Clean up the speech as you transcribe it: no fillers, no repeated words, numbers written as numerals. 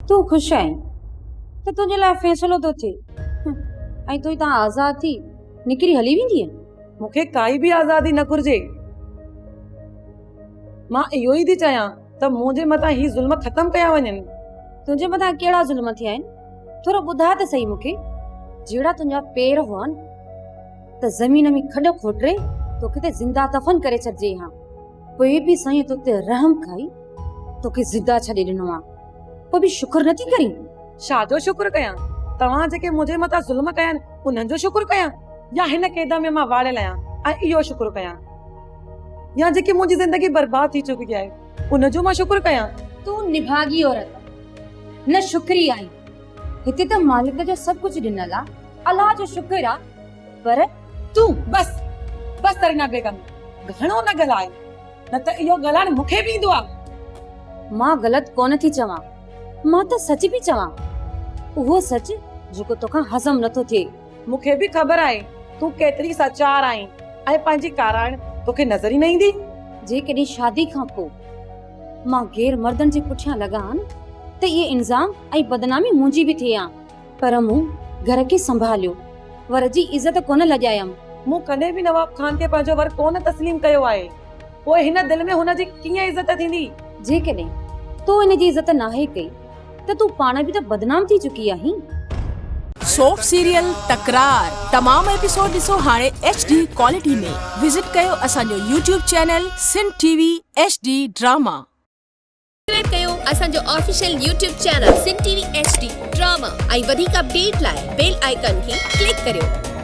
तू खुश आहीं त तुंहिंजे लाइ फ़ैसिलो थो थिए ऐं तूं हितां आज़ाद थी निकिरी हली वेंदीअ। मूंखे काई बि आज़ादी न घुर्जे। मां इहो ई थी चाहियां त मुंहिंजे मथां ही ज़ुल्म ख़त्म कया वञनि। तुंहिंजे मथां कहिड़ा ज़ुल्म थिया आहिनि? थोरो ॿुधाए त सही मूंखे। जहिड़ा तुंहिंजा पेर हुअनि त ज़मीन में खॾ खोटरे तोखे ते ज़िंदा दफ़न करे छॾिजे हा। पोइ बि साईं तो ते रहम खाई तोखे ज़िंदा छॾे ॾिनो आहे, पोइ बि शुक्र नथी करीं? छाजो शुक्र कयां? तव्हां जेके मुंहिंजे मथां ज़ुल्म कया आहिनि उन्हनि जो शुक्र कयां, या हिन क़ैद में मां वाड़ियल आहियां ऐं इहो शुक्र कयां, या जेकी मुंहिंजी ज़िंदगी बर्बाद थी चुकी आहे उनजो मां शुक्र कयां? तू निभागी औरत न शुक्री आई। हिते त मालिक जो सभु कुझु ॾिनल आहे, अलाह जो शुक्र आहे, पर तू बस बस तरीना बेगम घणो न ॻाल्हाए, न त इहो ॻाल्हाइण मूंखे बि ईंदो आहे। मां ग़लति कोन थी चवां, मां त सच बि चवां, उहो सच जेको तोखां हज़म नथो थिए। मूंखे बि ख़बर आहे तूं केतिरी सचार आहीं ऐं पंहिंजी काराइण तोखे नज़र ई न ईंदी। जेकॾहिं शादी खां पोइ मां गैर मर्दनि जे पुठियां लॻा त इहे इंज़ाम ऐं बदनामी मुंहिंजी बि थिए हा, पर मूं घर खे संभालियो, वर जी इज़त कोन लॼायमि। मूं कॾहिं बि नवाब खान खे पंहिंजो वर कोन तस्लीम कयो आहे, पोइ हिन दिलि में हुनजी कीअं इज़त थींदी? जेकॾहिं तूं हिन जी इज़त नाहे कई त तूं पाण बि त बदनाम थी चुकी आहीं। सोप सीरियल तकरार तमाम एपिसोड ॾिसो हाणे HD क्वालिटी में। विजिट कयो असांजो YouTube channel Sindh TV HD drama. Subscribe कयो असांजो official YouTube channel Sindh TV HD drama ऐं वधीक अपडेट लाइ बेल आइकन खे क्लिक करियो।